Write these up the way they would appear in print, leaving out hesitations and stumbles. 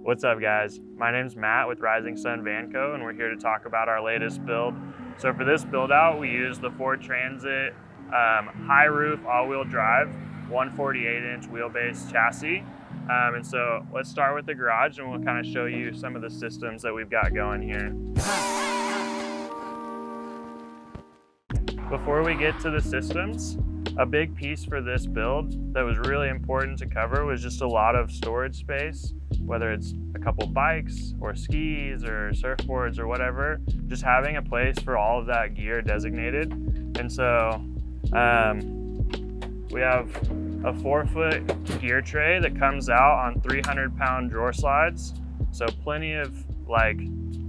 What's up, guys? My name's Matt with Rising Sun Van Co, and we're here to talk about our latest build. So for this build out, we use the Ford Transit high roof all-wheel drive 148-inch wheelbase chassis. And so let's start with the garage and we'll kind of show you some of the systems that we've got going here. Before we get to the systems, a big piece for this build that was really important to cover was just a lot of storage space, whether it's a couple bikes or skis or surfboards or whatever, just having a place for all of that gear designated. And so we have a 4-foot gear tray that comes out on 300-pound drawer slides. So plenty of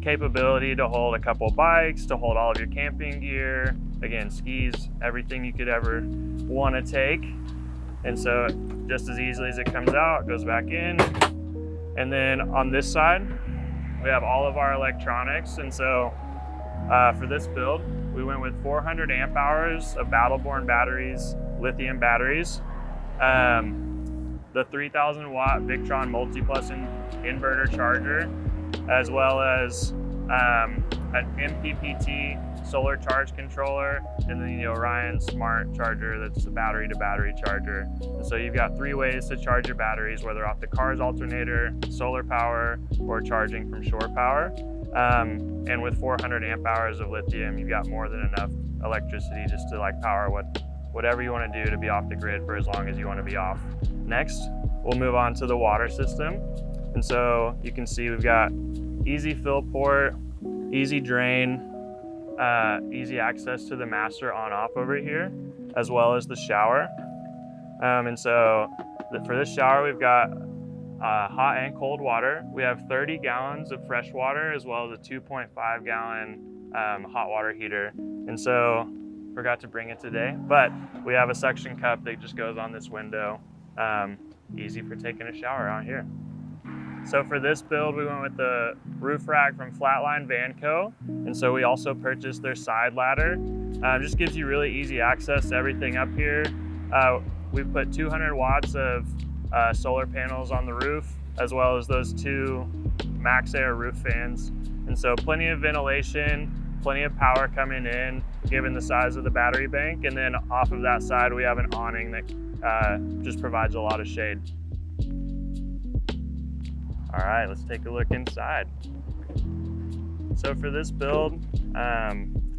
capability to hold a couple bikes, to hold all of your camping gear, again, skis, everything you could ever want to take. And so just as easily as it comes out, it goes back in. And then on this side, we have all of our electronics. And so for this build, we went with 400 amp hours of Battle-Born batteries, lithium batteries, the 3000 watt Victron Multi-Plus inverter charger, as well as an MPPT solar charge controller, and then the Orion Smart charger that's a battery to battery charger. And so you've got 3 ways to charge your batteries, whether off the car's alternator, solar power, or charging from shore power. And with 400 amp hours of lithium, you've got more than enough electricity just to power whatever you want to do to be off the grid for as long as you want to be off. Next, we'll move on to the water system. And so you can see we've got easy fill port, easy drain, easy access to the master on-off over here, as well as the shower. And so for this shower, we've got hot and cold water. We have 30 gallons of fresh water, as well as a 2.5 gallon hot water heater. And so forgot to bring it today, but we have a suction cup that just goes on this window. Easy for taking a shower out here. So for this build, we went with the roof rack from Flatline Van Co. And so we also purchased their side ladder. Just gives you really easy access to everything up here. We put 200 watts of solar panels on the roof, as well as those 2 max air roof fans. And so plenty of ventilation, plenty of power coming in, given the size of the battery bank. And then off of that side, we have an awning that just provides a lot of shade. All right, let's take a look inside. So for this build,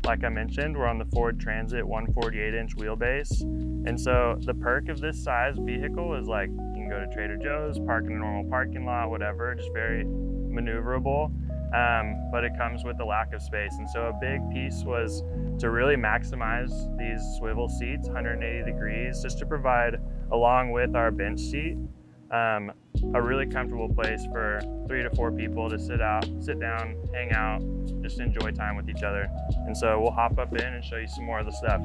like I mentioned, we're on the Ford Transit 148-inch wheelbase. And so the perk of this size vehicle is you can go to Trader Joe's, park in a normal parking lot, whatever, just very maneuverable. But it comes with a lack of space. And so a big piece was to really maximize these swivel seats, 180 degrees, just to provide, along with our bench seat, a really comfortable place for 3 to 4 people to sit down, hang out, just enjoy time with each other. And so we'll hop up in and show you some more of the stuff.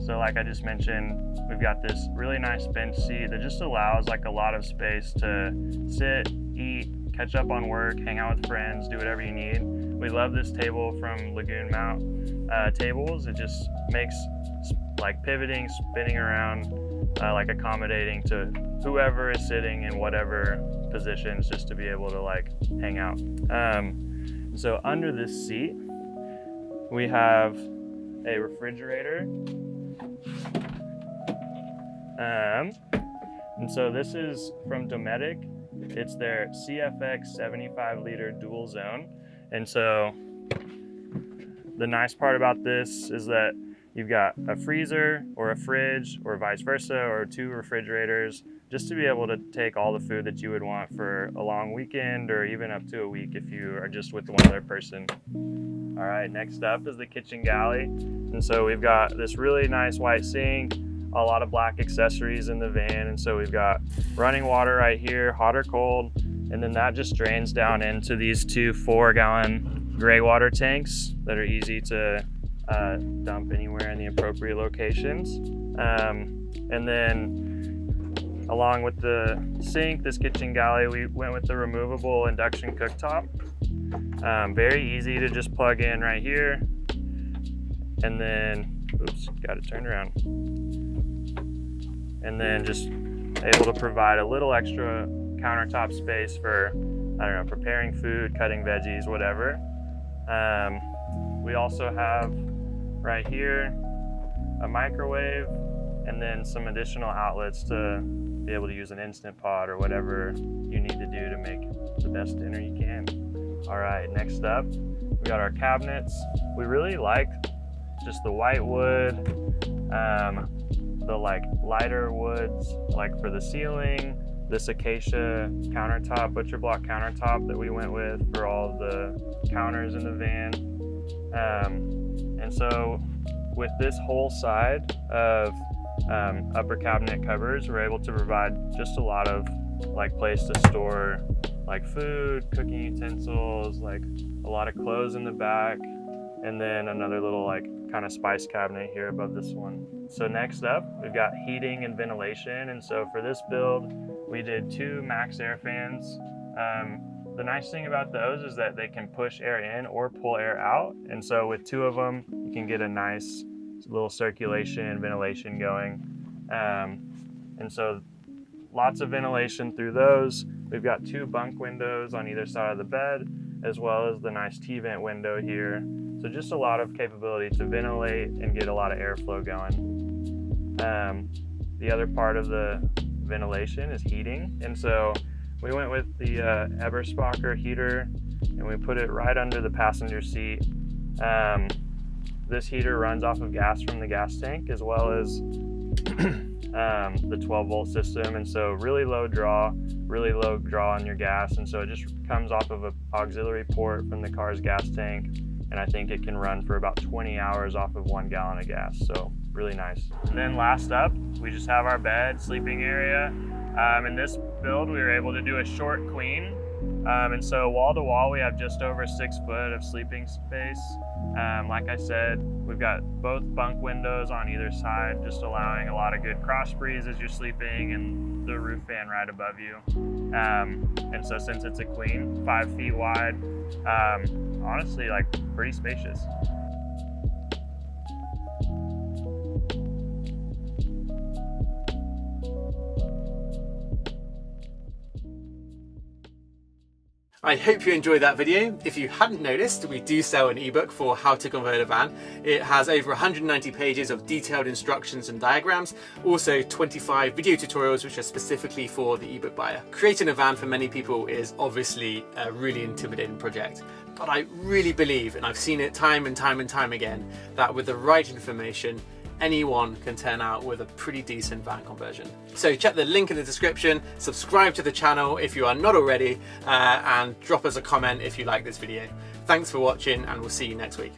So like I just mentioned, we've got this really nice bench seat that just allows a lot of space to sit, eat, catch up on work, hang out with friends, do whatever you need. We love this table from Lagoon Mount Tables. It just makes pivoting, spinning around, accommodating to whoever is sitting in whatever positions, just to be able to hang out. So under this seat, we have a refrigerator. And so this is from Dometic. It's their CFX 75 liter dual zone. And so the nice part about this is that you've got a freezer or a fridge or vice versa, or 2 refrigerators, just to be able to take all the food that you would want for a long weekend, or even up to a week if you are just with one other person. All right, next up is the kitchen galley. And so we've got this really nice white sink, a lot of black accessories in the van. And so we've got running water right here, hot or cold, and then that just drains down into these 2 4-gallon gray water tanks that are easy to dump anywhere in the appropriate locations. And then along with the sink, this kitchen galley, we went with the removable induction cooktop. Very easy to just plug in right here. And then, oops, got it turned around. And then just able to provide a little extra countertop space for, I don't know, preparing food, cutting veggies, whatever. We also have right here a microwave, and then some additional outlets to be able to use an Instant Pot or whatever you need to do to make the best dinner you can. All right, next up, we got our cabinets. We really like just the white wood, the like lighter woods, like for the ceiling, this acacia countertop, butcher block countertop that we went with for all of the counters in the van. And so with this whole side of upper cabinet cupboards, we're able to provide just a lot of like place to store like food, cooking utensils, like a lot of clothes in the back, and then another little like kind of spice cabinet here above this one. So next up, we've got heating and ventilation. And so for this build, we did 2 max air fans. The nice thing about those is that they can push air in or pull air out. And so with 2 of them, you can get a nice little circulation, ventilation going. And so lots of ventilation through those. We've got 2 bunk windows on either side of the bed, as well as the nice T-vent window here. So just a lot of capability to ventilate and get a lot of airflow going. The other part of the ventilation is heating. And so we went with the Eberspacher heater, and we put it right under the passenger seat. This heater runs off of gas from the gas tank, as well as the 12-volt system. And so really low draw on your gas. And so it just comes off of an auxiliary port from the car's gas tank. And I think it can run for about 20 hours off of 1 gallon of gas. So really nice. And then last up, we just have our bed, sleeping area. In this build, we were able to do a short queen. And so wall to wall, we have just over 6 foot of sleeping space. Like I said, we've got both bunk windows on either side, just allowing a lot of good cross breeze as you're sleeping, and the roof fan right above you. And so since it's a queen, 5 feet wide, honestly, like pretty spacious. I hope you enjoyed that video. If you hadn't noticed, we do sell an ebook for how to convert a van. It has over 190 pages of detailed instructions and diagrams, also 25 video tutorials which are specifically for the ebook buyer. Creating a van for many people is obviously a really intimidating project, but I really believe, and I've seen it time and time and time again, that with the right information, anyone can turn out with a pretty decent van conversion. So check the link in the description, subscribe to the channel if you are not already, and drop us a comment if you like this video. Thanks for watching, and we'll see you next week.